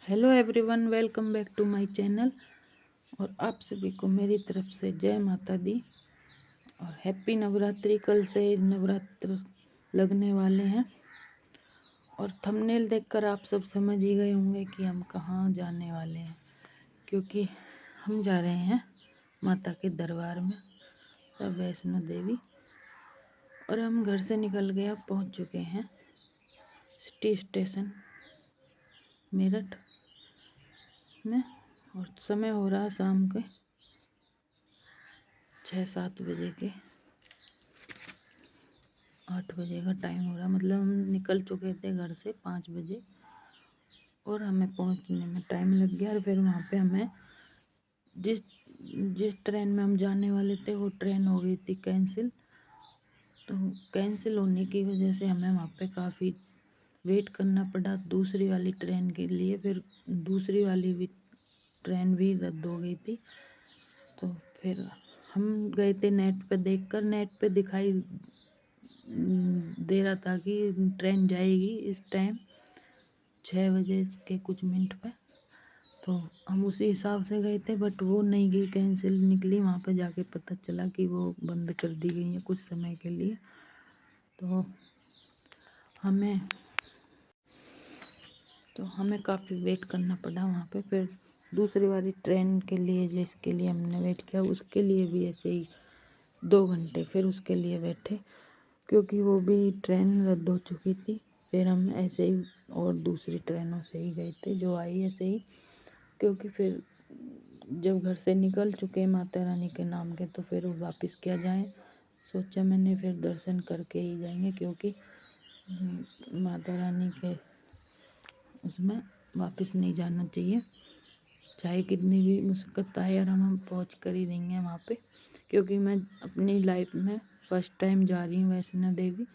Hello everyone, welcome back to my channel. और आप सभी को मेरी तरफ से जय माता दी और हैप्पी नवरात्रि। कल से नवरात्र लगने वाले हैं और थंबनेल देखकर आप सब समझ ही गए होंगे कि हम कहाँ जाने वाले हैं, क्योंकि हम जा रहे हैं माता के दरबार में, वैष्णो देवी। और हम घर से निकल गए, अब पहुँच चुके हैं सिटी स्टेशन मेरठ में। और समय हो रहा है शाम के 6-7 बजे के, 8 बजे का टाइम हो रहा, मतलब हम निकल चुके थे घर से 5 बजे और हमें पहुंचने में टाइम लग गया। और फिर वहाँ पे हमें जिस जिस ट्रेन में हम जाने वाले थे वो ट्रेन हो गई थी कैंसिल। तो कैंसिल होने की वजह से हमें वहाँ पे काफ़ी वेट करना पड़ा दूसरी वाली ट्रेन के लिए। फिर दूसरी वाली भी ट्रेन भी रद्द हो गई थी। तो फिर हम गए थे नेट पे देखकर, नेट पे दिखाई दे रहा था कि ट्रेन जाएगी इस टाइम 6 बजे के कुछ मिनट पे। तो हम उसी हिसाब से गए थे, बट वो नहीं गई, कैंसिल निकली। वहाँ पे जाके पता चला कि वो बंद कर दी गई है कुछ समय के लिए। तो हमें काफ़ी वेट करना पड़ा वहाँ पे। फिर दूसरी वाली ट्रेन के लिए जिसके लिए हमने वेट किया उसके लिए भी ऐसे ही 2 घंटे फिर उसके लिए बैठे, क्योंकि वो भी ट्रेन रद्द हो चुकी थी। फिर हम ऐसे ही और दूसरी ट्रेनों से ही गए थे जो आई ऐसे ही, क्योंकि फिर जब घर से निकल चुके माता रानी के नाम के तो फिर वापस क्या जाएं। सोचा मैंने फिर दर्शन करके ही जाएंगे, क्योंकि माता रानी के उसमें वापस नहीं जाना चाहिए, चाहे कितनी भी मुश्किल आए, और हम पहुँच कर ही देंगे वहाँ पे। क्योंकि मैं अपनी लाइफ में फर्स्ट टाइम जा रही हूँ वैष्णो देवी।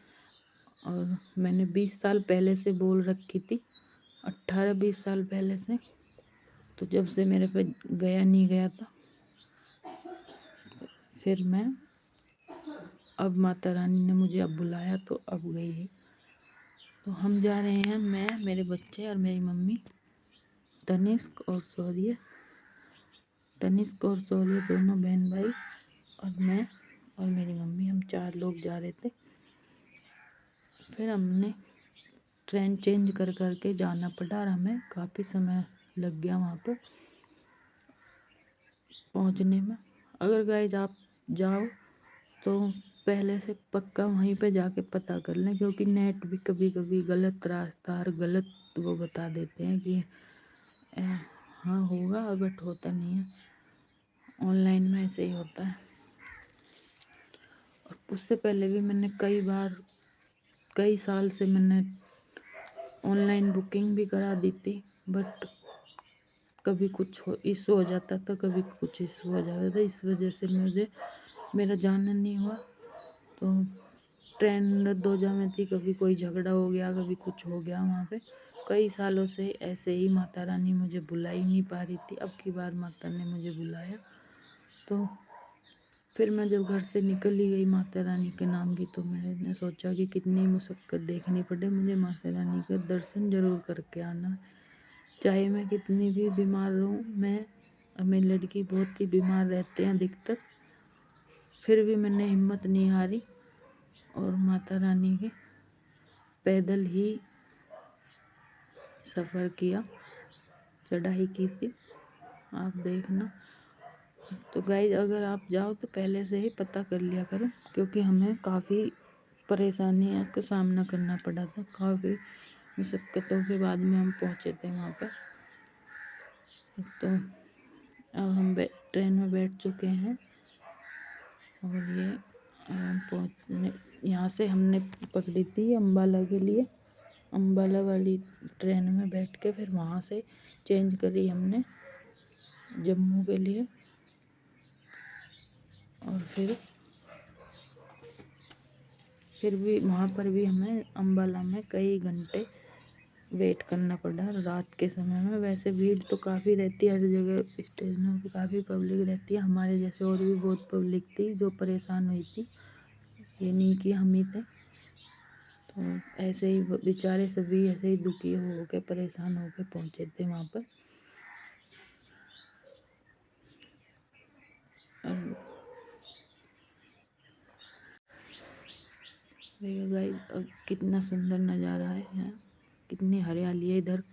और मैंने 20 साल पहले से बोल रखी थी, 18-20 साल पहले से। तो जब से मेरे पे नहीं गया था, फिर मैं अब माता रानी ने मुझे अब बुलाया तो अब गई है। तो हम जा रहे हैं, मैं, मेरे बच्चे और मेरी मम्मी, तनिष्क और शौर्य दोनों बहन भाई, और मैं और मेरी मम्मी, हम 4 लोग जा रहे थे। फिर हमने ट्रेन चेंज कर के जाना पड़ा और हमें काफ़ी समय लग गया वहाँ पर पहुँचने में। अगर गाइस आप जाओ तो पहले से पक्का वहीं पे जाके पता कर लें, क्योंकि नेट भी कभी कभी गलत रास्ता और गलत वो बता देते हैं कि हाँ होगा, बट होता नहीं है। ऑनलाइन में ऐसे ही होता है। और उससे पहले भी मैंने कई साल से मैंने ऑनलाइन बुकिंग भी करा दी थी, बट कभी कुछ इशू हो जाता था, कभी कुछ इशू हो जाता था। इस वजह से मेरा जाना नहीं हुआ। तो ट्रेन रद्द हो जाने थी, कभी कोई झगड़ा हो गया, कभी कुछ हो गया वहाँ पे। कई सालों से ऐसे ही माता रानी मुझे बुला ही नहीं पा रही थी। अब की बार माता ने मुझे बुलाया, तो फिर मैं जब घर से निकल ही गई माता रानी के नाम की, तो मैंने सोचा कि कितनी मुश्किल देखनी पड़े, मुझे माता रानी का दर्शन ज़रूर करके आना। चाहे मैं कितनी भी बीमार रहूँ, मैं और मेरी लड़की बहुत ही बीमार रहते हैं अधिकतर, फिर भी मैंने हिम्मत नहीं हारी और माता रानी के पैदल ही सफ़र किया, चढ़ाई की थी, आप देखना। तो गाइज अगर आप जाओ तो पहले से ही पता कर लिया करो, क्योंकि हमें काफ़ी परेशानियों का सामना करना पड़ा था, काफ़ी मुश्किलों के बाद में हम पहुँचे थे वहाँ पर। तो अब हम ट्रेन में बैठ चुके हैं और ये पहुँचने, यहाँ से हमने पकड़ी थी अम्बाला के लिए। अम्बाला वाली ट्रेन में बैठ के फिर वहाँ से चेंज करी हमने जम्मू के लिए। और फिर भी वहाँ पर भी हमें अम्बाला में कई घंटे वेट करना पड़ा रात के समय में। वैसे भीड़ तो काफ़ी रहती है हर जगह, स्टेशनों पर काफ़ी पब्लिक रहती है, हमारे जैसे और भी बहुत पब्लिक थी जो परेशान हुई थी, ये नहीं कि हम ही थे। तो ऐसे ही बेचारे सभी ऐसे ही दुखी हो के परेशान हो के पहुँचे थे वहाँ पर। देखिए गाइस, अब कितना सुंदर नज़ारा है यहाँ, कितनी हरियाली है इधर।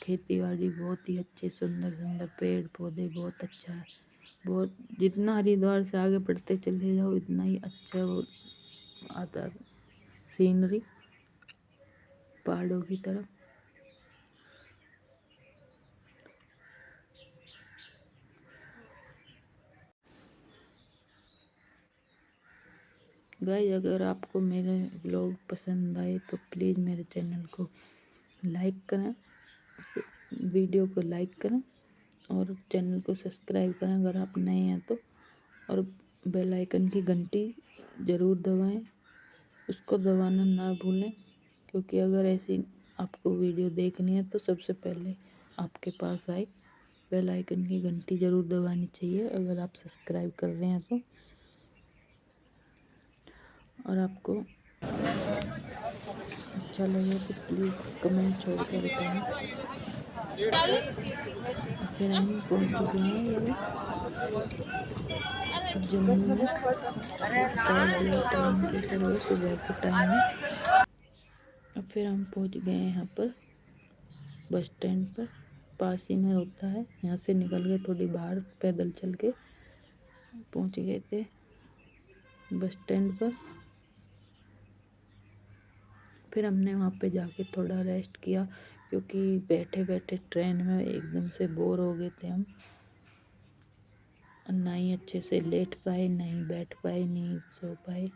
खेती बाड़ी बहुत ही अच्छे, सुंदर सुंदर पेड़ पौधे, बहुत अच्छा है। बहुत जितना हरिद्वार से आगे बढ़ते चले जाओ इतना ही अच्छा वो आता सीनरी पहाड़ों की तरफ। गाइस, अगर आपको मेरे ब्लॉग पसंद आए तो प्लीज़ मेरे चैनल को लाइक करें, वीडियो को लाइक करें और चैनल को सब्सक्राइब करें अगर आप नए हैं तो। और बेल आइकन की घंटी ज़रूर दबाएं, उसको दबाना ना भूलें, क्योंकि अगर ऐसी आपको वीडियो देखनी है तो सबसे पहले आपके पास आए। बेल आइकन की घंटी ज़रूर दबानी चाहिए अगर आप सब्सक्राइब कर रहे हैं तो। और आपको अच्छा लगे तो प्लीज़ कमेंट छोड़ कर बताएं। फिर हम पहुंच चुके हैं ये जम्मू में। स्टार्ट दिया ट्रेन की सर्विस सुबह के टाइम में। अब फिर हम पहुंच गए हैं यहाँ पर बस स्टैंड पर, पास ही में होता है। यहाँ से निकल गए थोड़ी बाहर, पैदल चल के पहुंच गए थे बस स्टैंड पर। फिर हमने वहाँ पे जाके थोड़ा रेस्ट किया, क्योंकि बैठे बैठे ट्रेन में एकदम से बोर हो गए थे हम। ना ही अच्छे से लेट पाए, नहीं बैठ पाए, नहीं सो पाए।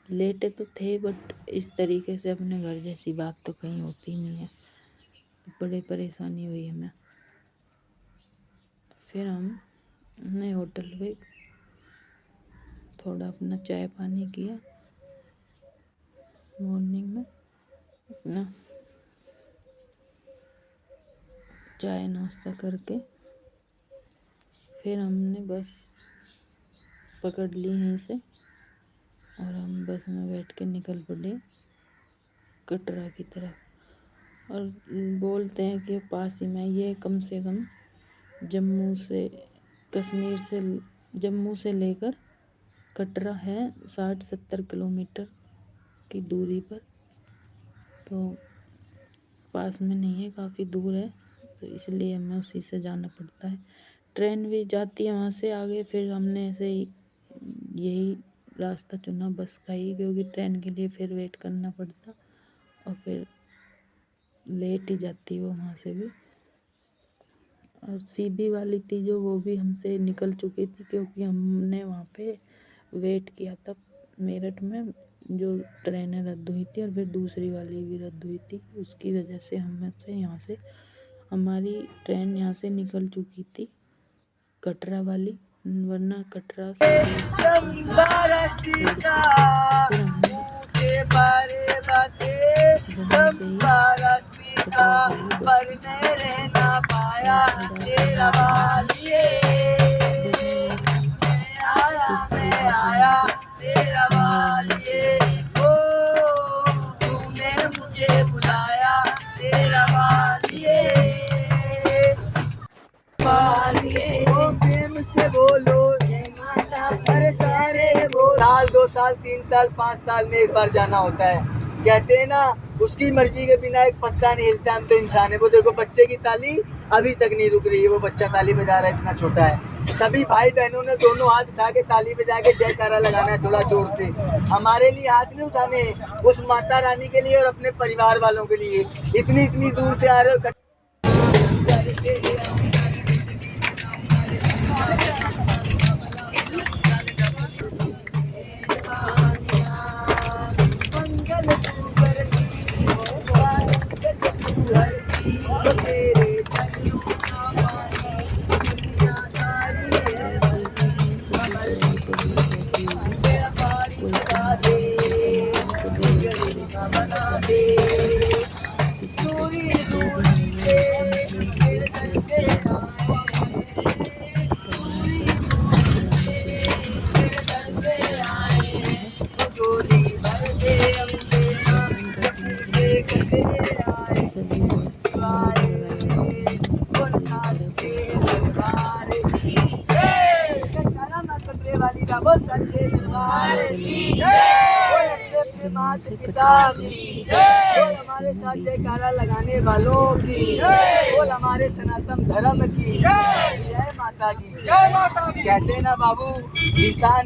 लेटे तो थे बट इस तरीके से अपने घर जैसी बात तो कहीं होती नहीं है, बड़े परेशानी हुई हमें। फिर हमने होटल पे थोड़ा अपना चाय पानी किया, मॉर्निंग में अपना चाय नाश्ता करके फिर हमने बस पकड़ ली यहीं से और हम बस में बैठ के निकल पड़े कटरा की तरफ। और बोलते हैं कि पास ही में ये कम से कम जम्मू से लेकर कटरा है 60-70 किलोमीटर की दूरी पर, तो पास में नहीं है, काफ़ी दूर है, तो इसलिए हमें उसी से जाना पड़ता है। ट्रेन भी जाती है वहाँ से आगे। फिर हमने ऐसे ही यही रास्ता चुना बस का ही, क्योंकि ट्रेन के लिए फिर वेट करना पड़ता और फिर लेट ही जाती वो वहाँ से भी। और सीधी वाली थी जो, वो भी हमसे निकल चुकी थी, क्योंकि हमने वहाँ पे वेट किया था मेरठ में, जो ट्रेनें रद्द हुई थी और फिर दूसरी वाली भी रद्द हुई थी। उसकी वजह से यहाँ से हमारी ट्रेन यहाँ से निकल चुकी थी कटरा वाली, वरना कटरा साल 2 साल 3 साल 5 साल में एक बार जाना होता है। कहते हैं ना, उसकी मर्जी के बिना एक पत्ता नहीं हिलता। हम तो इंसान है। वो देखो बच्चे की ताली अभी तक नहीं रुक रही है, वो बच्चा ताली बजा रहा है, इतना छोटा है। सभी भाई बहनों ने दोनों हाथ उठा के ताली बजा के जयकारा लगाना है थोड़ा जोर से। हमारे लिए हाथ नहीं उठाने, उस माता रानी के लिए और अपने परिवार वालों के लिए। इतनी दूर से आ रहे हो। बोल सच्चे दरबार की बोल अपने अपने माता पिता की बोल हमारे साथ जयकारा लगाने वालों की बोल हमारे सनातन धर्म की जय माता की। कहते हैं ना बाबू,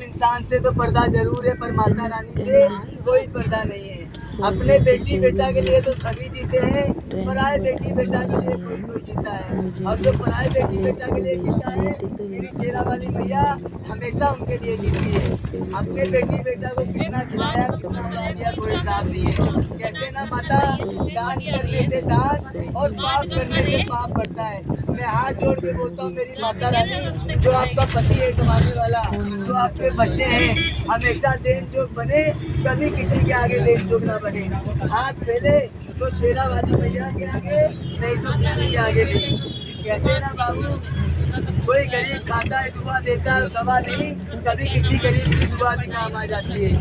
इंसान से तो पर्दा जरूर है, पर माता रानी से कोई पर्दा नहीं है। अपने बेटी बेटा के लिए तो सभी जीते हैं, पराए बेटी बेटा के लिए कोई कोई जीता है। और जो पराए बेटी बेटा के लिए जीता है, मेरी शेरा वाली मैया हमेशा उनके लिए जीती है। अपने बेटी बेटा को कितना खिलाया कितना उड़ा दिया कोई हिसाब नहीं है। कहते हैं ना माता, दान करने से दान और पाप करने से पाप बढ़ता है। मैं हाथ जोड़ के बोलता हूँ मेरी माता रानी, जो आपका पति है कमाने वाला, जो आपके बच्चे हैं, हमेशा देन जोग बने, कभी किसी के आगे देन जोग ना बने। हाथ फैले तो शेरा वाली मैया के आगे, नहीं तो किसी के आगे नहीं। कहते हैं ना बाबू, कोई गरीब खाता है दुआ देता है दवा नहीं, कभी किसी गरीब की दुआ भी काम आ जाती है।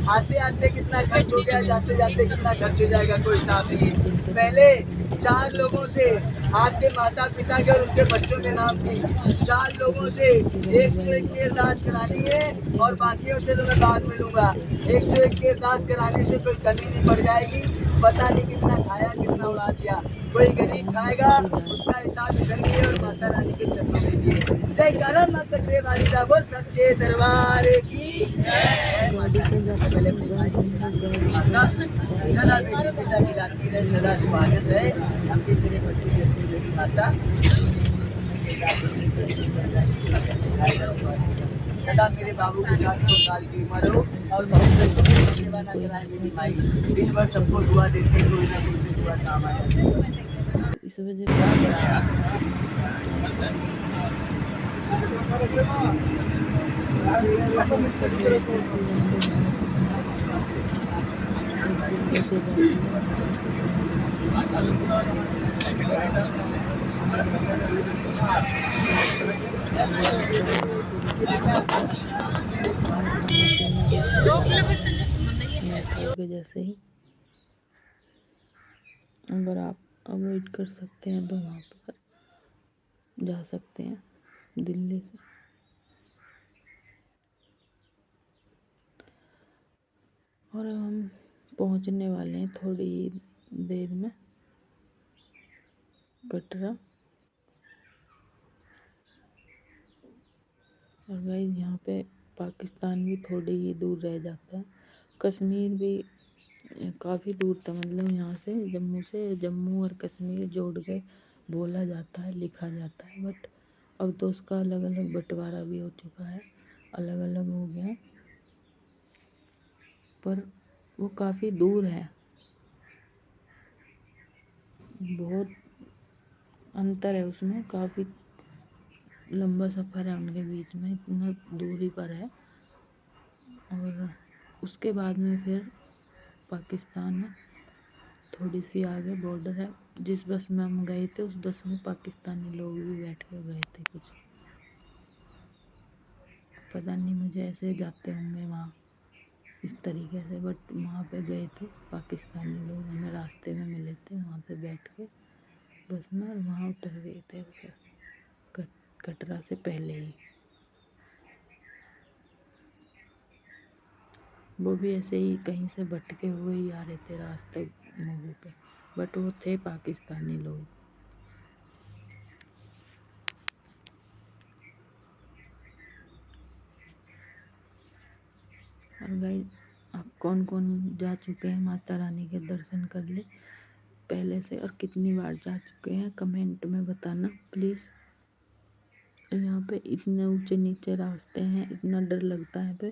आते आते कितना खर्च हो गया, जाते जाते कितना खर्च हो जाएगा कोई हिसाब नहीं है। पहले 4 लोगों से, आपके माता पिता के और उनके बच्चों के नाम की 4 लोगों से 101 की अरदास करानी है, और बाकियों से तो मैं बाद में लूंगा। 101 की अरदास कराने से कोई कमी नहीं पड़ जाएगी। पता नहीं कितना खाया कितना उड़ा दिया, कोई गरीब खाएगा उसका हिसाब इधर नहीं है, और माता रानी के चरणों में भी है। जय करा माँ कटरे वाली दा बोल सच्चे दरबार की जय माता दी। सबसे पहले अपनी माई माता सदा बेटी बेटा खिलाती रहे, सदा स्वागत रहे। अभी मेरे बच्चे जैसे मेरी माता सदा मेरे बाबू को 400 साल की उम्र हो, और बहुत बच्चों की सेवा न कराए मेरी माई। दिन भर सबको दुआ देते, कोई ना कोई से दुआ काम आ जाती है। इस वजह से मतलब सब बोलते हैं कि वंदे मातरम एक दिन रुके जाती है, बाकी सब बोलते हैं कि माता रानी की जैसे माता रानी के नेटवर्क की जैसे ही अगर आप अवॉइड कर सकते हैं तो वहाँ पर जा सकते हैं दिल्ली से। और अब हम पहुँचने वाले हैं थोड़ी देर में कटरा। और गाइस यहाँ पे पाकिस्तान भी थोड़ी ही दूर रह जाता है, कश्मीर भी काफ़ी दूर था, मतलब यहाँ से जम्मू और कश्मीर जोड़ के बोला जाता है लिखा जाता है, बट अब तो उसका अलग अलग बंटवारा भी हो चुका है, अलग अलग हो गया है, पर वो काफ़ी दूर है, बहुत अंतर है उसमें, काफ़ी लंबा सफ़र है उनके बीच में, इतना दूरी पर है। और उसके बाद में फिर पाकिस्तान है, थोड़ी सी आगे बॉर्डर है। जिस बस में हम गए थे उस बस में पाकिस्तानी लोग भी बैठ के गए थे, कुछ पता नहीं, मुझे ऐसे जाते होंगे वहाँ इस तरीके से, बट वहाँ पे गए थे पाकिस्तानी लोग, हमें रास्ते में मिले थे, वहाँ से बैठ के बस में और वहाँ उतर गए थे फिर कटरा से पहले ही। वो भी ऐसे ही कहीं से भटके हुए ही आ रहे थे रास्ते में के, बट वो थे पाकिस्तानी लोग। और गाइस, आप कौन कौन जा चुके हैं माता रानी के दर्शन कर ले पहले से, और कितनी बार जा चुके हैं कमेंट में बताना प्लीज़। यहाँ पे इतने ऊंचे नीचे रास्ते हैं, इतना डर लगता है पे,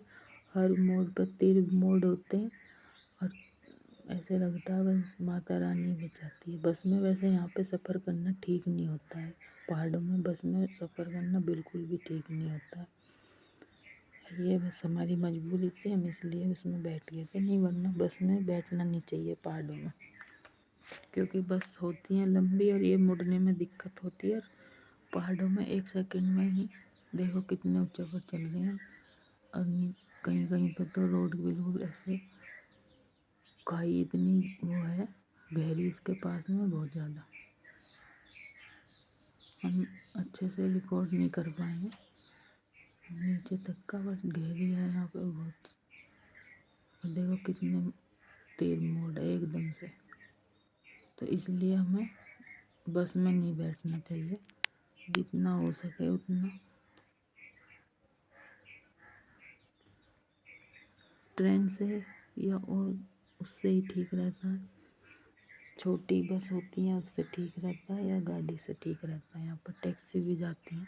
हर मोड़ पर 3 मोड़ होते हैं, और ऐसे लगता है बस माता रानी बचाती है। बस में वैसे यहाँ पे सफ़र करना ठीक नहीं होता है, पहाड़ों में बस में सफ़र करना बिल्कुल भी ठीक नहीं होता है। ये बस हमारी मजबूरी थी, हम इसलिए उसमें बैठ गए थे, नहीं वरना बस में बैठना नहीं चाहिए पहाड़ों में, क्योंकि बस होती हैं लंबी और ये मुड़ने में दिक्कत होती है। और पहाड़ों में 1 सेकंड में ही देखो कितने ऊंचे पर चल रहे हैं, और कहीं कहीं पर तो रोड बिल्कुल ऐसे खाई इतनी वो है गहरी, इसके पास में बहुत ज़्यादा, हम अच्छे से रिकॉर्ड नहीं कर पाएंगे, नीचे तक का, बस गहरी है यहाँ पे बहुत। और देखो कितने तीर मोड़ है एकदम से। तो इसलिए हमें बस में नहीं बैठना चाहिए, जितना हो सके उतना ट्रेन से या और उससे ही ठीक रहता है। छोटी बस होती हैं उससे ठीक रहता है, या गाड़ी से ठीक रहता है। यहाँ पर टैक्सी भी जाती हैं,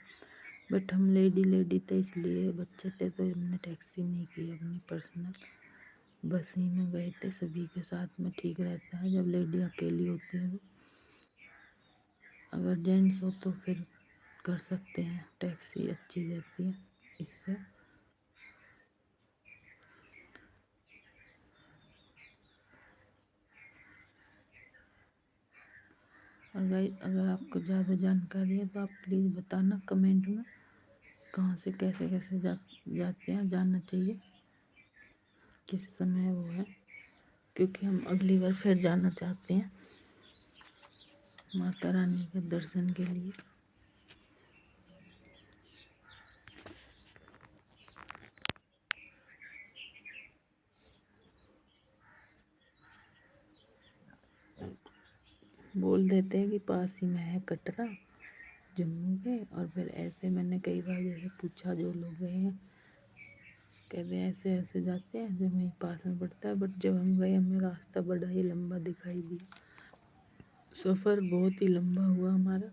बट हम लेडी थे इसलिए, बच्चे थे तो हमने टैक्सी नहीं की, अपनी पर्सनल बस ही में गए थे। सभी के साथ में ठीक रहता है, जब लेडी अकेली होती है तो। अगर जेंट्स हो तो फिर कर सकते हैं, टैक्सी अच्छी रहती है इससे। और गाइस, अगर आपको ज़्यादा जानकारी है तो आप प्लीज़ बताना कमेंट में, कहाँ से कैसे कैसे जाते हैं, जानना चाहिए किस समय वो है, क्योंकि हम अगली बार फिर जाना चाहते हैं माता रानी के दर्शन के लिए। बोल देते हैं कि पास ही में है कटरा जम्मू के। और फिर ऐसे मैंने कई बार जैसे पूछा, जो लोग गए हैं कहते हैं ऐसे ऐसे जाते हैं, जो वहीं पास में पड़ता है। बट जब हम गए हमें रास्ता बड़ा ही लंबा दिखाई दिया, सफ़र बहुत ही लंबा हुआ हमारा।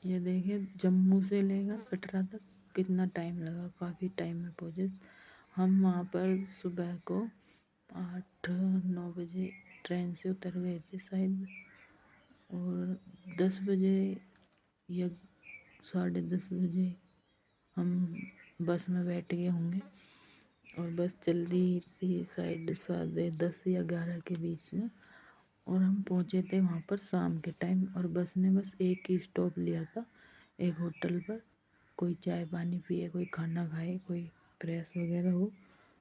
ये देखिए जम्मू से लेकर कटरा तक कितना टाइम लगा, काफ़ी टाइम में पहुँचे हम वहाँ पर। सुबह को 8-9 बजे ट्रेन से उतर गए थे शायद, और 10 बजे या 10:30 बजे हम बस में बैठ गए होंगे। और बस चल रही थी शायद 10:30 या 11 के बीच में, और हम पहुँचे थे वहाँ पर शाम के टाइम। और बस ने बस एक ही स्टॉप लिया था, एक होटल पर। कोई चाय पानी पिए, कोई खाना खाए, कोई फ्रेश वगैरह हो,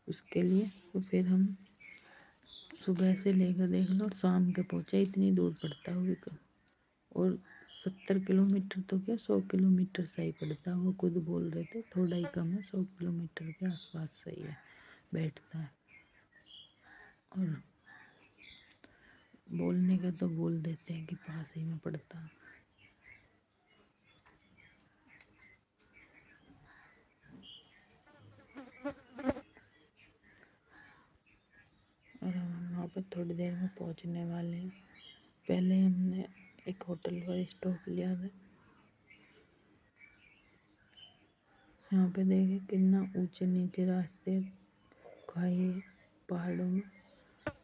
उसके लिए। तो फिर हम सुबह से लेकर देख लो शाम के पहुँचे। इतनी दूर पड़ता है वो, और 70 किलोमीटर तो क्या 100 किलोमीटर सही पड़ता है। वो खुद बोल रहे थे थोड़ा ही कम है, 100 किलोमीटर के आसपास सही है बैठता है। और बोलने के तो बोल देते हैं कि पास ही में पड़ता है। और हम वहाँ पर थोड़ी देर में पहुँचने वाले हैं। पहले हमने एक होटल पर स्टॉप लिया था। यहाँ पे देखे कितना ऊंचे नीचे रास्ते, खाई पहाड़ों में,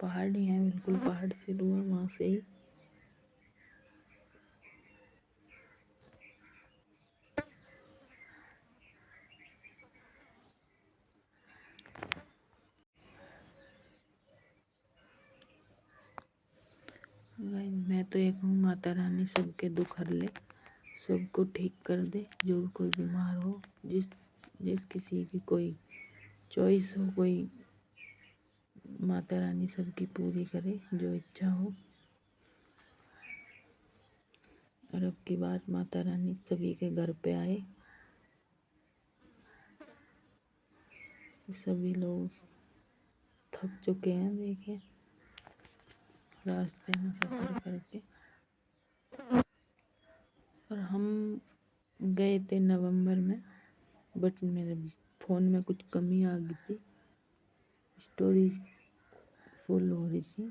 पहाड़ ही हैं बिल्कुल, पहाड़ से हुआ वहाँ से ही। मैं तो एक हूँ, माता रानी सबके दुख हर ले, सबको ठीक कर दे। जो कोई बीमार हो, जिस किसी की कोई चॉइस हो, कोई माता रानी सबकी पूरी करे जो इच्छा हो। और अब की बार माता रानी सभी के घर पे आए। सभी लोग थक चुके हैं देखिए रास्ते में सफ़र करके। और हम गए थे नवंबर में, बट मेरे फ़ोन में कुछ कमी आ गई थी, स्टोरेज फुल हो रही थी,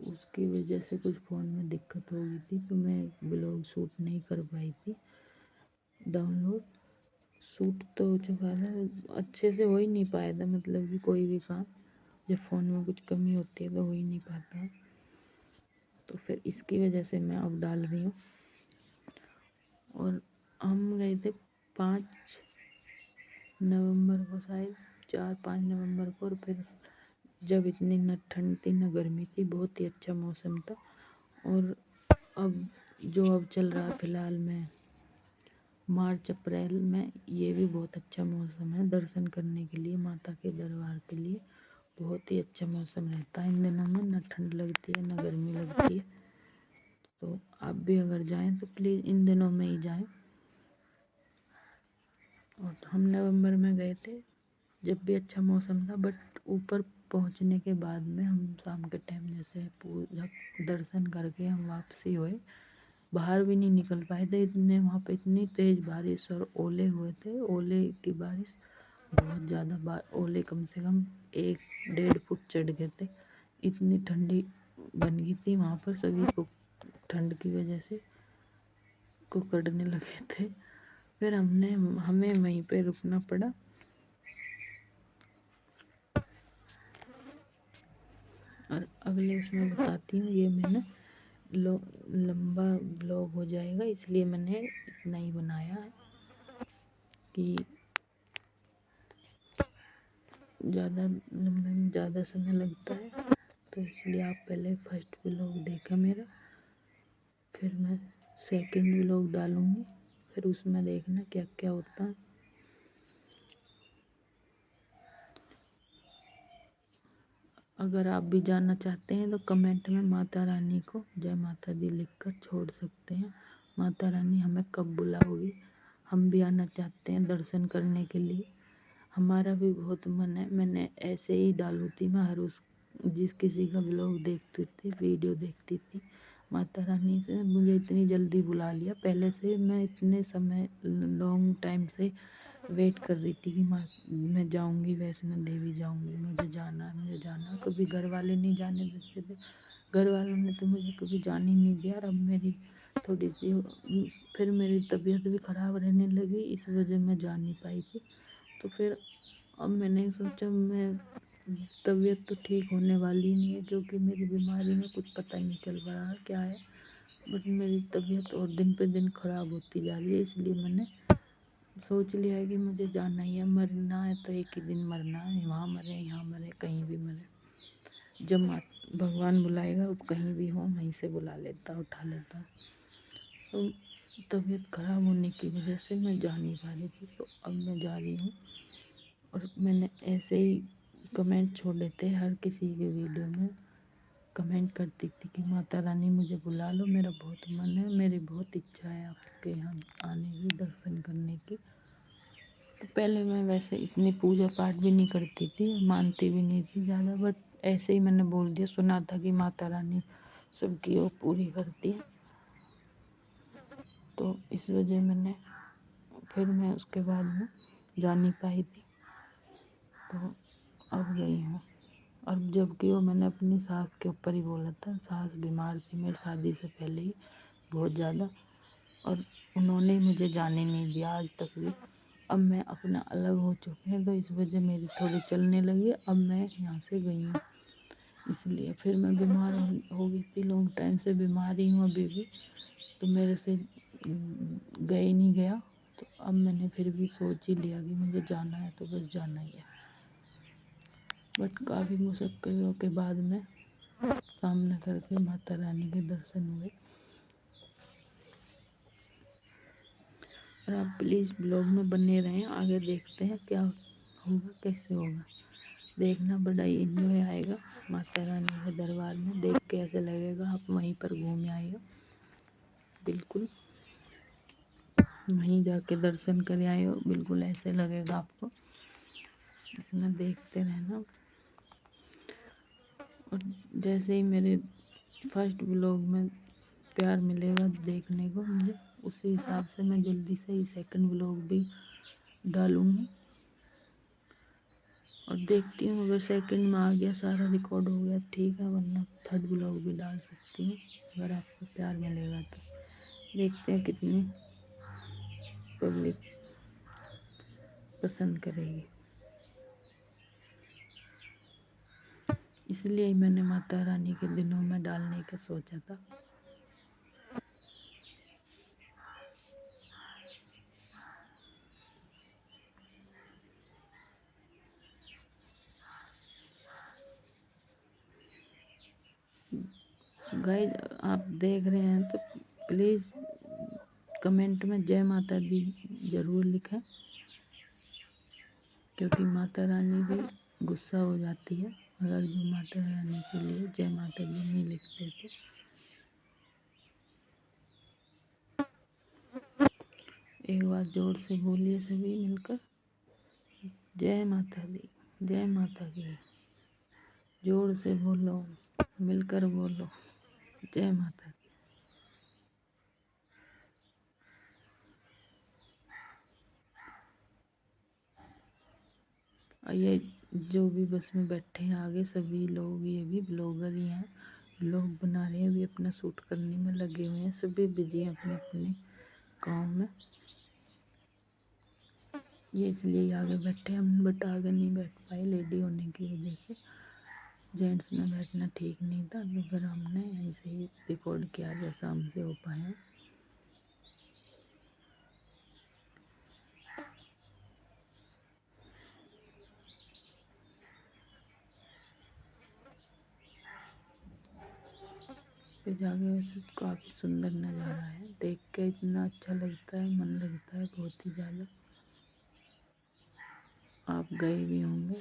उसकी वजह से कुछ फ़ोन में दिक्कत हो गई थी। तो मैं ब्लॉग शूट नहीं कर पाई थी। डाउनलोड शूट तो हो चुका था, अच्छे से हो ही नहीं पाया था, मतलब कि कोई भी काम जब फ़ोन में कुछ कमी होती है तो हो ही नहीं पाता। तो फिर इसकी वजह से मैं अब डाल रही हूँ। और हम गए थे 5 नवंबर को शायद, 4-5 नवंबर को। और फिर जब इतनी न ठंड थी न गर्मी थी, बहुत ही अच्छा मौसम था। और अब जो अब चल रहा है फ़िलहाल में मार्च अप्रैल में, ये भी बहुत अच्छा मौसम है दर्शन करने के लिए, माता के दरबार के लिए बहुत ही अच्छा मौसम रहता है इन दिनों में। न ठंड लगती है न गर्मी लगती है। तो आप भी अगर जाएं तो प्लीज़ इन दिनों में ही जाएं। और हम नवंबर में गए थे, जब भी अच्छा मौसम था, बट ऊपर पहुंचने के बाद में हम शाम के टाइम जैसे पूजा दर्शन करके हम वापसी हुए, बाहर भी नहीं निकल पाए थे, इतने वहाँ पे इतनी तेज़ बारिश और ओले हुए थे, ओले की बारिश बहुत ज़्यादा, ओले कम से कम 1-1.5 फुट चढ़ गए थे, इतनी ठंडी बन गई थी वहाँ पर, सभी को ठंड की वजह से कुकड़ने लगे थे। फिर हमें वहीं पे रुकना पड़ा। और अगले उसमें बताती हूँ, ये मैंने लंबा ब्लॉग हो जाएगा, इसलिए मैंने इतना ही बनाया है कि ज़्यादा लंबे में ज़्यादा समय लगता है, तो इसलिए आप पहले फर्स्ट ब्लॉग देखा मेरा, फिर मैं सेकंड ब्लॉग डालूँगी, फिर उसमें देखना क्या क्या होता है। अगर आप भी जानना चाहते हैं तो कमेंट में माता रानी को जय माता दी लिखकर छोड़ सकते हैं। माता रानी हमें कब बुलाओगी, हम भी आना चाहते हैं दर्शन करने के लिए, हमारा भी बहुत मन है। मैंने ऐसे ही डालू थी, मैं हर उस जिस किसी का ब्लॉग देखती थी, वीडियो देखती थी, माता रानी से मुझे इतनी जल्दी बुला लिया। पहले से मैं इतने समय लॉन्ग टाइम से वेट कर रही थी कि मैं जाऊंगी, वैष्णो देवी जाऊंगी, मुझे जाना है, मुझे जाना है। कभी घर वाले नहीं जाने देते थे, घर वालों ने तो मुझे कभी जाने ही नहीं दिया। और अब मेरी थोड़ी सी फिर मेरी तबीयत भी ख़राब रहने लगी, इस वजह मैं जा नहीं पाई थी। तो फिर अब मैंने सोचा, मैं तबीयत तो ठीक होने वाली नहीं है, क्योंकि मेरी बीमारी में कुछ पता ही नहीं चल रहा है क्या है, बट मेरी तबीयत और दिन पे दिन ख़राब होती जा रही है। इसलिए मैंने सोच लिया है कि मुझे जाना ही है, मरना है तो एक ही दिन मरना है, वहाँ मरे यहाँ मरे कहीं भी मरे, जब भगवान बुलाएगा वो कहीं भी हो वहीं से बुला लेता, उठा लेता। तो तबीयत खराब होने की वजह से मैं जा नहीं पा रही थी, तो अब मैं जा रही हूँ। और मैंने ऐसे ही कमेंट छोड़े थे, हर किसी के वीडियो में कमेंट करती थी कि माता रानी मुझे बुला लो, मेरा बहुत मन है, मेरी बहुत इच्छा है आपके यहाँ आने की, दर्शन करने की। तो पहले मैं वैसे इतनी पूजा पाठ भी नहीं करती थी, मानती भी नहीं थी ज़्यादा, बट ऐसे ही मैंने बोल दिया, सुना था कि माता रानी सबकी वो पूरी करती है, तो इस वजह मैंने फिर मैं उसके बाद में जा नहीं पाई थी, तो अब गई हूँ। और जबकि वो मैंने अपनी सास के ऊपर ही बोला था, सास बीमार थी मेरी शादी से पहले ही बहुत ज़्यादा, और उन्होंने मुझे जाने नहीं दिया आज तक भी। अब मैं अपना अलग हो चुके हैं, तो इस वजह मेरी थोड़ी चलने लगी, अब मैं यहाँ से गई हूँ। इसलिए फिर मैं बीमार हो गई थी, लॉन्ग टाइम से बीमार ही हूँ अभी भी, तो मेरे से गए नहीं गया। तो अब मैंने फिर भी सोच ही लिया कि मुझे जाना है, तो बस जाना ही है। बट काफ़ी मुश्किलों के बाद में सामना करके माता रानी के दर्शन हुए। और आप प्लीज़ ब्लॉग में बने रहें, आगे देखते हैं क्या होगा, कैसे होगा, देखना, बड़ा ही इन्जॉय आएगा। माता रानी के दरबार में देख के ऐसे लगेगा आप वहीं पर घूम आए हो, बिल्कुल वहीं जाके दर्शन कर आए हो, बिल्कुल ऐसे लगेगा आपको। इसमें देखते रहना। और जैसे ही मेरे फर्स्ट ब्लॉग में प्यार मिलेगा देखने को मुझे, उसी हिसाब से मैं जल्दी से ही सेकंड ब्लॉग भी डालूँगी। और देखती हूँ, अगर सेकंड में आ गया, सारा रिकॉर्ड हो गया, ठीक है, वरना थर्ड ब्लॉग भी डाल सकती हूँ, अगर आपको प्यार मिलेगा तो। देखते हैं कितनी पब्लिक पसंद करेगी। इसलिए ही मैंने माता रानी के दिनों में डालने का सोचा था। गाइस, आप देख रहे हैं तो प्लीज़ कमेंट में जय माता दी ज़रूर लिखें, क्योंकि माता रानी भी गुस्सा हो जाती है अगर जो माता रानी के लिए जय माता दी नहीं लिखते तो। एक बार जोर से बोलिए सभी मिलकर, जय माता दी, जय माता की। जोर से बोलो, मिलकर बोलो, जय माता की। और ये जो भी बस में बैठे हैं आगे सभी लोग ये भी ब्लॉगर ही हैं, ब्लॉग बना रहे हैं, अभी अपना शूट करने में लगे हुए हैं, सभी बिजी हैं अपने अपने काम में। ये इसलिए आगे बैठे हम, बट आगे नहीं बैठ पाए लेडी होने की वजह से। जेंट्स में बैठना ठीक नहीं था, तो फिर हमने ऐसे ही रिकॉर्ड किया जैसा हमसे हो पाया। फिर जाके वैसे काफ़ी सुंदर नज़ारा है, देख के इतना अच्छा लगता है, मन लगता है बहुत ही ज़्यादा। आप गए भी होंगे,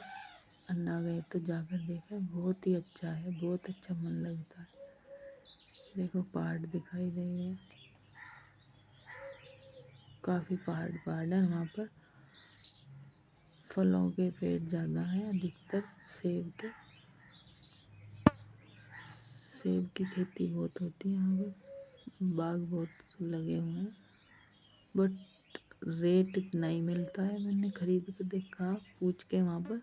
अन्ना गए तो जाकर देखें, बहुत ही अच्छा है, बहुत अच्छा मन लगता है। देखो पहाड़ दिखाई दे रहे हैं, काफ़ी पहाड़ है वहाँ पर। फलों के पेड़ ज़्यादा हैं अधिकतर, सेब की खेती बहुत होती है यहाँ पर, बाग बहुत लगे हुए हैं, बट रेट इतना ही मिलता है। मैंने खरीद के देखा पूछ के वहाँ पर,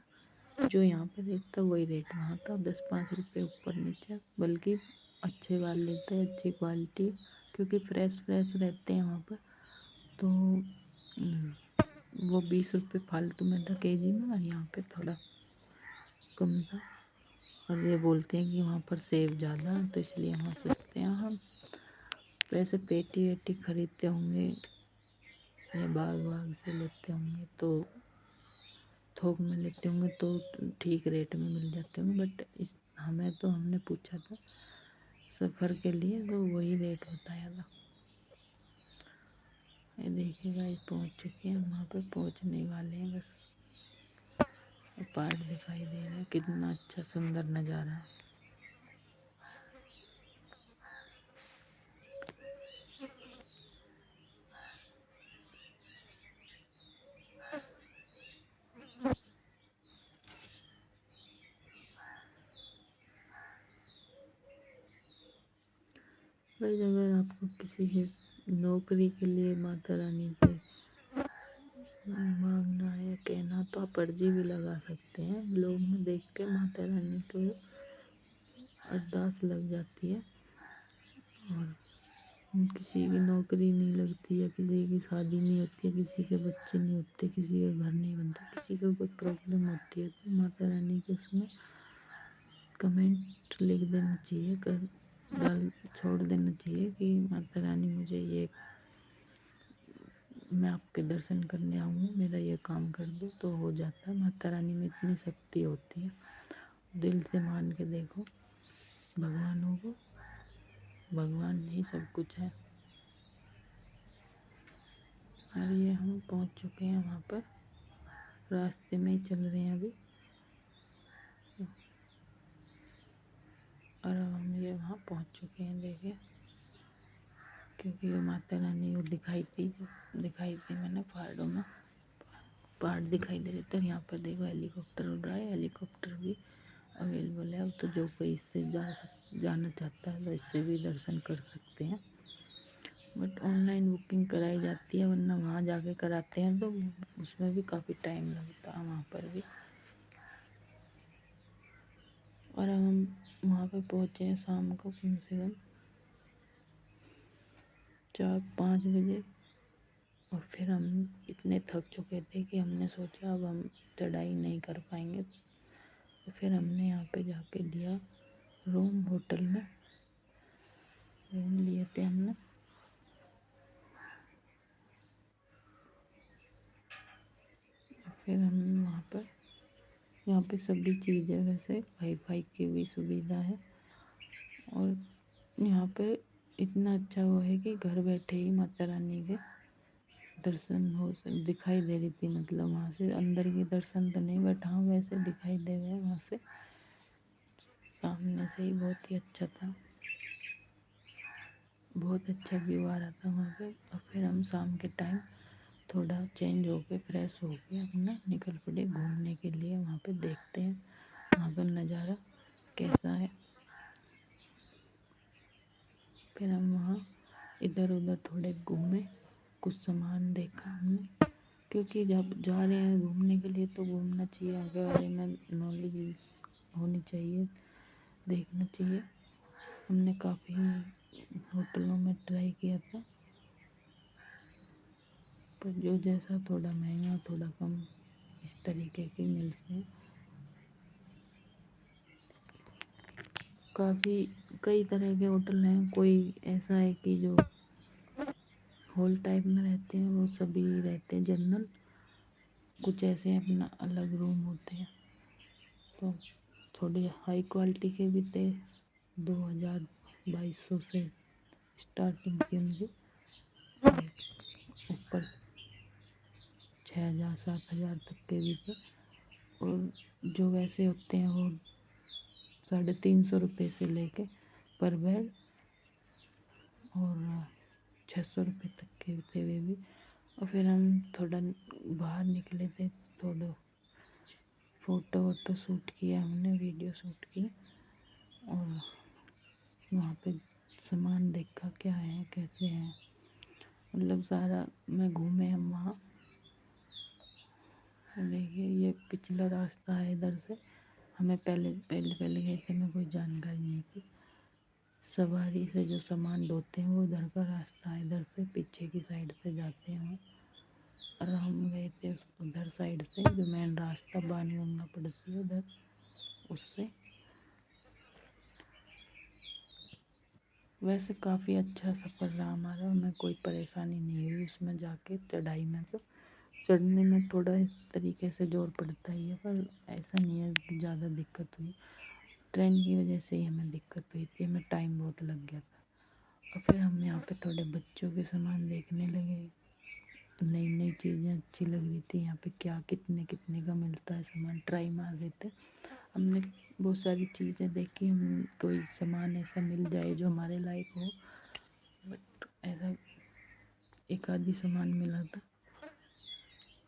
जो यहाँ पे रेट था वही रेट वहाँ था, 10-5 रुपये ऊपर नीचे, बल्कि अच्छे वाले लेते हैं, अच्छी क्वालिटी, क्योंकि फ्रेश रहते हैं वहाँ पर। तो वो 20 रुपये फालतू में था केजी में, और यहाँ पे थोड़ा कम था। और ये बोलते हैं कि वहाँ पर सेब ज़्यादा है तो इसलिए वहाँ सस्ते हैं। हम वैसे पेटी वेटी खरीदते होंगे या बाग से लेते होंगे तो थोक में लेते होंगे तो ठीक रेट में मिल जाते होंगे, बट हमने पूछा था सफ़र के लिए तो वही रेट बताया था। ये देखिए गाइस पहुँच चुके हैं, वहाँ पे पहुँचने वाले हैं बस। पहाड़ दिखाई दे रहा है, कितना अच्छा सुंदर नज़ारा है। भाई अगर आपको किसी की नौकरी के लिए माता रानी से मांगना है, कहना, तो आप अर्जी भी लगा सकते हैं। लोग में देख के माता रानी को अरदास लग जाती है। और किसी की नौकरी नहीं लगती है, किसी की शादी नहीं होती है, किसी के बच्चे नहीं होते, किसी का घर नहीं बनता, किसी को कोई प्रॉब्लम होती है तो माता रानी के उसमें कमेंट लिख देना चाहिए, डाल छोड़ देना चाहिए कि माता रानी मुझे ये, मैं आपके दर्शन करने आऊँगी, मेरा ये काम कर दो, तो हो जाता है। माता रानी में इतनी शक्ति होती है, दिल से मान के देखो भगवानों को, भगवान ही सब कुछ है। और ये हम पहुंच चुके हैं वहाँ पर, रास्ते में ही चल रहे हैं अभी, और अब हम ये वहाँ पहुंच चुके हैं। देखिए क्योंकि ये माता रानी वो दिखाई थी मैंने पहाड़ों में, पहाड़ दिखाई दे रहे थे। यहाँ पर देखो हेलीकॉप्टर उड़ रहा है, हेलीकॉप्टर भी अवेलेबल है। अब तो जो कोई इससे जाना चाहता है तो इससे भी दर्शन कर सकते हैं, बट ऑनलाइन बुकिंग कराई जाती है, वरना वहाँ जाके कराते हैं तो उसमें भी काफ़ी टाइम लगता है वहाँ पर भी। और हम वहाँ पे पहुँचे हैं शाम को कम से कम 4-5 बजे, और फिर हम इतने थक चुके थे कि हमने सोचा अब हम चढ़ाई नहीं कर पाएंगे, तो फिर हमने यहाँ पे जाके लिया रूम, होटल में रूम लिए थे हमने। फिर हम यहाँ पे सभी चीज़ है, वैसे वाईफाई की भी सुविधा है, और यहाँ पे इतना अच्छा वो है कि घर बैठे ही माता रानी के दर्शन दिखाई दे रही थी, मतलब वहाँ से अंदर के दर्शन तो नहीं, बट हाँ वैसे दिखाई दे रहे वहाँ से सामने से ही, बहुत ही अच्छा था। बहुत अच्छा व्यू आ रहा था वहाँ पे। और फिर हम शाम के टाइम थोड़ा चेंज होके फ्रेश होके अपना निकल पड़े घूमने के लिए। वहाँ पे देखते हैं वहाँ का नज़ारा कैसा है। फिर हम वहाँ इधर उधर थोड़े घूमे, कुछ सामान देखा हमने, क्योंकि जब जा रहे हैं घूमने के लिए तो घूमना चाहिए, आगे बारे में नॉलेज होनी चाहिए, देखना चाहिए। हमने काफ़ी होटलों में ट्राई किया था, पर जो जैसा थोड़ा महंगा थोड़ा कम इस तरीके के मिलते हैं। काफ़ी कई तरह के होटल हैं, कोई ऐसा है कि जो हॉल टाइप में रहते हैं, वो सभी रहते हैं जनरल, कुछ ऐसे अपना अलग रूम होते हैं। तो थोड़ी हाई क्वालिटी के भी थे, 2000-2200 से स्टार्टिंग थी उनकी, और ऊपर 6000-7000 तक के भी थे। और जो वैसे होते हैं वो 350 रुपये से लेके पर बेड, और 600 रुपये तक के थे वे भी। और फिर हम थोड़ा बाहर निकले थे, थोड़ा फ़ोटो वोटो शूट किया हमने, वीडियो शूट की, और वहाँ पे सामान देखा क्या है कैसे है, मतलब सारा मैं घूमे हम वहाँ। देखिए ये पिछला रास्ता है इधर से, हमें पहले गए थे, हमें कोई जानकारी नहीं थी। सवारी से जो सामान ढोते हैं वो इधर का रास्ता है, इधर से पीछे की साइड से जाते हैं वहाँ। और हम गए थे उधर साइड से, जो मेन रास्ता बानी गंगा पड़ती है उधर, उससे। वैसे काफ़ी अच्छा सफ़र रहा हमारा, हमें कोई परेशानी नहीं हुई उसमें जाके चढ़ाई में। तो चढ़ने में थोड़ा इस तरीके से जोर पड़ता ही है, पर ऐसा नहीं है कि ज़्यादा दिक्कत हुई। ट्रेन की वजह से ही हमें दिक्कत हुई थी, हमें टाइम बहुत लग गया था। और फिर हम यहाँ पे थोड़े बच्चों के सामान देखने लगे, नई नई चीज़ें अच्छी लग रही थी। यहाँ पे क्या कितने कितने का मिलता है सामान, ट्राई मार रहे थे हमने। बहुत सारी चीज़ें देखी, हम कोई सामान ऐसा मिल जाए जो हमारे लायक हो, बट ऐसा एक आधी सामान मिला था।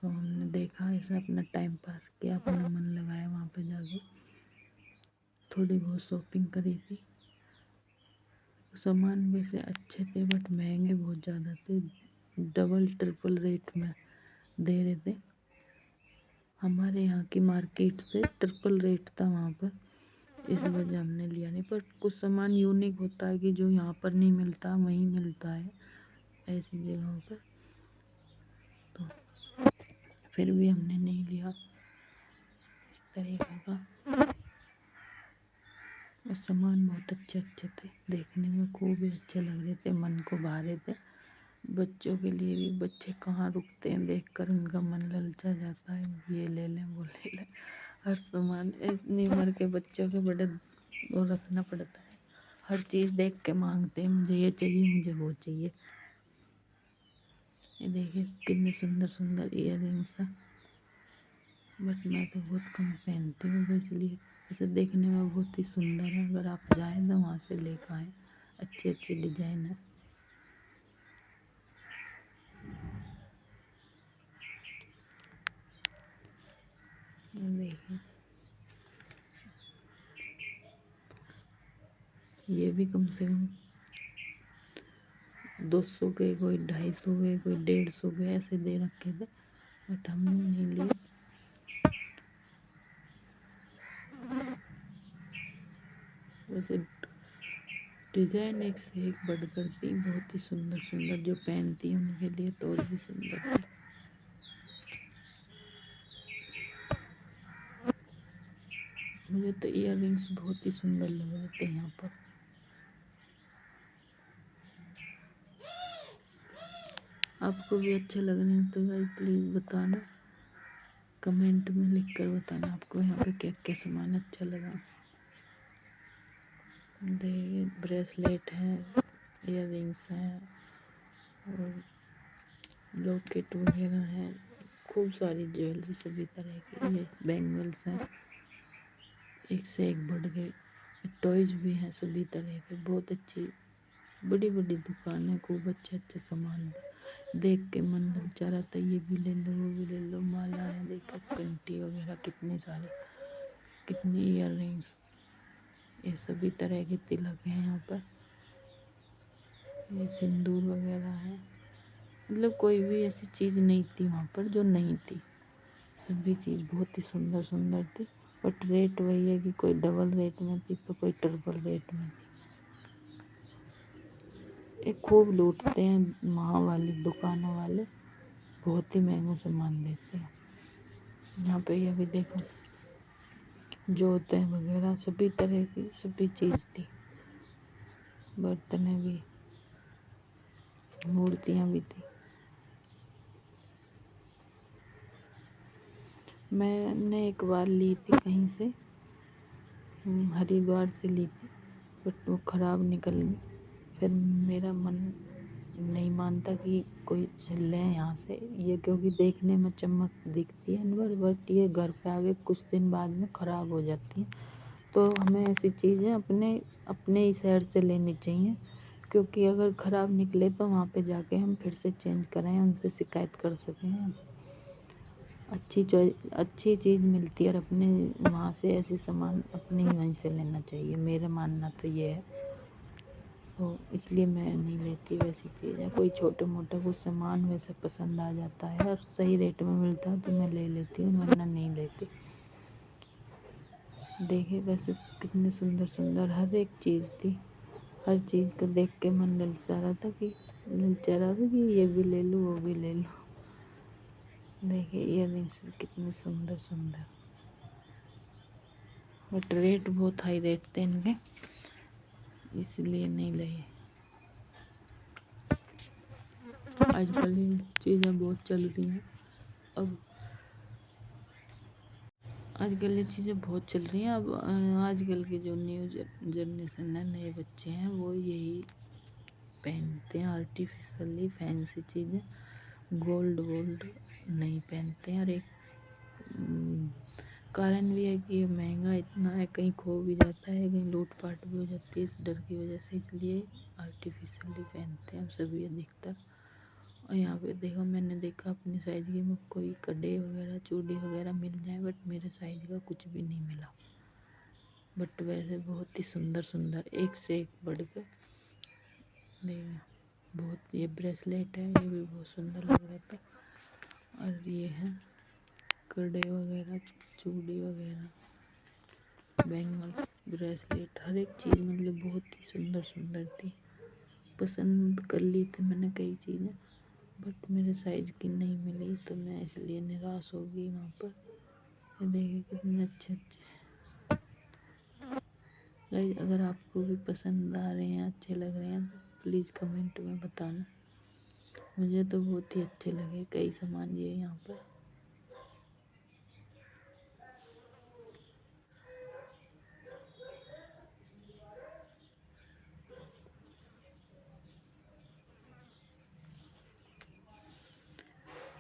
तो हमने देखा, ऐसा अपना टाइम पास किया, अपना मन लगाया वहाँ पे जाके, थोड़ी बहुत शॉपिंग करी थी। सामान वैसे अच्छे थे बट महंगे बहुत ज़्यादा थे, डबल ट्रिपल रेट में दे रहे थे। हमारे यहाँ की मार्केट से ट्रिपल रेट था वहाँ पर, इस वजह हमने लिया नहीं। पर कुछ सामान यूनिक होता है कि जो यहाँ पर नहीं मिलता वहीं मिलता है ऐसी जगहों पर, तो फिर भी हमने नहीं लिया इस तरीके का। और सामान बहुत अच्छे अच्छे थे, देखने में खूब ही अच्छे लग रहे थे, मन को भा रहे थे। बच्चों के लिए भी, बच्चे कहाँ रुकते हैं, देखकर उनका मन ललचा जाता है, ये ले लें वो ले लें। हर सामान इतनी उम्र के बच्चों के बड़े वो रखना पड़ता है, हर चीज़ देख के मांगते हैं, मुझे ये चाहिए मुझे वो चाहिए। ये देखिए कितने सुंदर सुंदर इयर रिंग्स हैं, बट मैं तो बहुत कम पहनती हूँ, तो इसलिए इसे देखने में बहुत ही सुंदर है। अगर आप जाएँ तो वहाँ से लेकर आएँ, अच्छी अच्छी डिजाइन है। देखिए ये भी कम से कम 200 के, कोई 250 के, कोई 150 के ऐसे दे रखे थे, बट हमने नहीं लिए। वैसे डिजाइन एक से एक बढ़कर थी, बहुत ही सुंदर सुंदर, जो पहनती हैं उनके लिए तो और भी सुंदर थी। मुझे तो इयर रिंग्स बहुत ही सुंदर लग रहे थे यहाँ पर। आपको भी अच्छे लग रहे हैं तो भाई प्लीज़ बताना, कमेंट में लिख कर बताना आपको यहाँ पे क्या क्या सामान अच्छा लगा। देखिए ब्रेसलेट हैं, इयर रिंग्स हैं, और लॉकेट वगैरह हैं, खूब सारी ज्वेलरी सभी तरह की, ये बैंगल्स हैं, एक से एक बढ़ गए, टॉयज भी हैं सभी तरह के, बहुत अच्छी बड़ी बड़ी दुकान है, खूब अच्छे अच्छे सामान देख के मन ललचा रहा था, ये भी ले लो वो भी ले लो। माला है, देखो कंठी वगैरह कितनी सारी, कितनी ईयर रिंग्स, ये सभी तरह के तिलक हैं यहाँ पर। ये सिंदूर वगैरह है, मतलब कोई भी ऐसी चीज़ नहीं थी वहाँ पर जो नहीं थी, सभी चीज़ बहुत ही सुंदर सुंदर थी। बट रेट वही है कि कोई डबल रेट में थी तो कोई ट्रिपल रेट में थी। ये खूब लूटते हैं वहाँ वाली दुकानों वाले, बहुत ही महंगा सामान देते हैं। यहाँ पे ये भी देखो, जोतें वगैरह सभी तरह की सभी चीज़ थी, बर्तनें भी, मूर्तियाँ भी थी। मैंने एक बार ली थी कहीं से, हरिद्वार से ली थी, बट वो ख़राब निकल गई। फिर मेरा मन नहीं मानता कि कोई लें यहाँ से ये, क्योंकि देखने में चमक दिखती है बट ये घर पे आके कुछ दिन बाद में ख़राब हो जाती है। तो हमें ऐसी चीज़ें अपने अपने ही शहर से लेनी चाहिए, क्योंकि अगर ख़राब निकले तो वहाँ पे जाके हम फिर से चेंज कराएं, उनसे शिकायत कर सकें। अच्छी चीज़ मिलती है और अपने वहाँ से ऐसे सामान अपने ही वहीं से लेना चाहिए, मेरा मानना तो ये है। तो इसलिए मैं नहीं लेती वैसी चीज़ें, कोई छोटे मोटे कुछ सामान वैसे पसंद आ जाता है और सही रेट में मिलता है तो मैं ले लेती हूँ, वरना नहीं लेती। देखिए वैसे कितनी सुंदर सुंदर हर एक चीज़ थी, हर चीज़ को देख के मन ललचा रहा था कि ये भी ले लूँ वो भी ले लूँ। देखिए ईयररिंग्स भी कितने सुंदर सुंदर, बट रेट बहुत हाई रेट थे इनके, इसलिए नहीं लिए। आजकल ये चीज़ें बहुत चल रही हैं, अब आजकल ये चीज़ें बहुत चल रही हैं। अब आजकल की जो न्यू जनरेशन है, नए बच्चे हैं, वो यही पहनते हैं, आर्टिफिशियली फैंसी चीज़ें, गोल्ड वोल्ड नहीं पहनते हैं। और एक कारण भी है कि ये महंगा इतना है, कहीं खो भी जाता है, कहीं लूट पाट भी हो जाती है, इस डर की वजह से, इसलिए आर्टिफिशियली पहनते हैं सभी अधिकतर। और यहाँ पे देखो, मैंने देखा अपनी साइज़ की में कोई कड़े वगैरह चूड़ी वगैरह मिल जाए, बट मेरे साइज़ का कुछ भी नहीं मिला। बट वैसे बहुत ही सुंदर सुंदर, एक से एक बढ़कर देखिए, बहुत, ये ब्रेसलेट है, ये भी बहुत सुंदर लग रहा था। और ये है कड़े वगैरह, चूड़ी वगैरह, बैंगल्स, ब्रेसलेट, हर एक चीज़ मतलब बहुत ही सुंदर सुंदर थी। पसंद कर ली थी मैंने कई चीज़ें, बट मेरे साइज़ की नहीं मिली, तो मैं इसलिए निराश हो गई वहाँ पर। ये देखिए कितने अच्छे अच्छे। गाइस अगर आपको भी पसंद आ रहे हैं, अच्छे लग रहे हैं, तो प्लीज़ कमेंट में बताना। मुझे तो बहुत ही अच्छे लगे कई सामान ये यहाँ पर।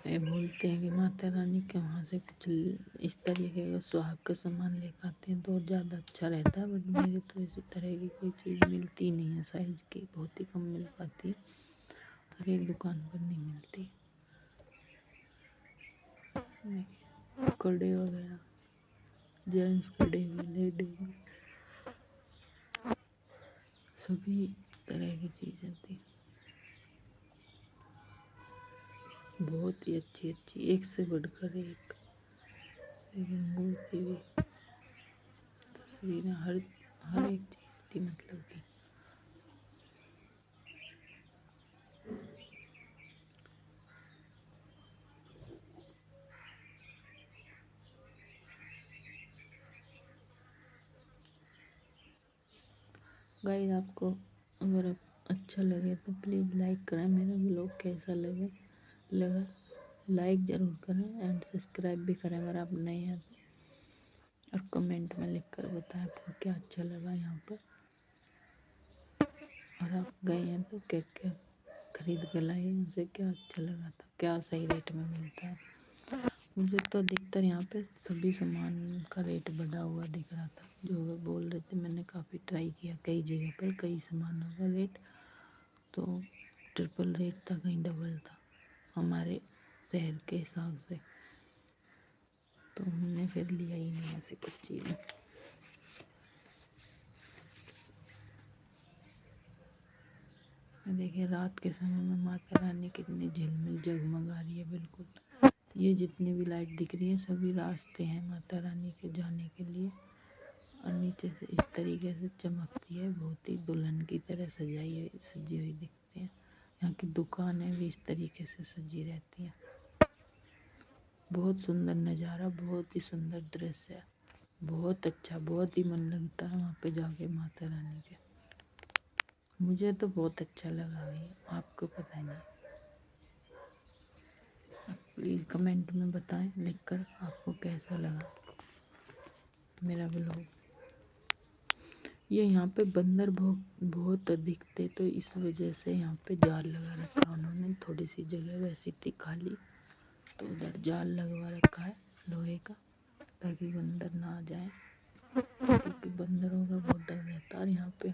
ये बोलते हैं कि माता रानी के वहाँ से कुछ इस तरीके का सुहाग का सामान लेकर आते हैं तो और ज़्यादा अच्छा रहता है, बट मेरे तो इसी तरह की कोई चीज़ मिलती नहीं है, साइज़ की बहुत ही कम मिल पाती है, हर एक दुकान पर नहीं मिलती। देखिए कड़े वगैरह, जेंट्स कड़े भी, लेडीज भी, सभी तरह की चीज़ें थी, बहुत ही अच्छी अच्छी, एक से बढ़कर एक। देखिए मूर्ति भी, तस्वीरें, हर हर एक चीज़ थी मतलब कि। गाइस आपको अगर अच्छा लगे तो प्लीज़ लाइक करें, मेरा ब्लॉग कैसा लगा लाइक ज़रूर करें एंड सब्सक्राइब भी करें अगर आप नए हैं तो। और कमेंट में लिख कर बताएं आपको क्या अच्छा लगा यहाँ पर, और आप गए हैं तो क्या क्या खरीद कर लाए, उनसे क्या अच्छा लगा था, क्या सही रेट में मिलता है। मुझे तो अधिकतर यहाँ पे सभी सामान का रेट बढ़ा हुआ दिख रहा था, जो वो बोल रहे थे। मैंने काफ़ी ट्राई किया कई जगह पर, कई सामानों का रेट तो ट्रिपल रेट था, कहीं डबल था हमारे शहर के हिसाब से, तो हमने फिर लिया ही नहीं ऐसी कुछ चीज़ें। देखिए रात के समय में माता रानी कितनी झिलमिल जगमगा रही है। बिल्कुल ये जितनी भी लाइट दिख रही है सभी रास्ते हैं माता रानी के जाने के लिए, और नीचे से इस तरीके से चमकती है, बहुत ही दुल्हन की तरह सजी हुई दिखती है। यहाँ की दुकानें भी इस तरीके से सजी रहती हैं। बहुत सुंदर नज़ारा, बहुत ही सुंदर दृश्य है, बहुत अच्छा, बहुत ही मन लगता है वहाँ पे जाके माता रानी के। मुझे तो बहुत अच्छा लगा भाई, आपको पता नहीं। प्लीज़ कमेंट में बताएं लिखकर आपको कैसा लगा मेरा ब्लॉग। ये यहाँ पे बंदर बहुत अधिक थे, तो इस वजह से यहाँ पे जाल लगा रखा उन्होंने। थोड़ी सी जगह वैसी थी खाली, तो उधर जाल लगवा रखा है लोहे का, ताकि बंदर ना आ जाए, क्योंकि बंदरों का बहुत डर रहता है। और यहाँ पे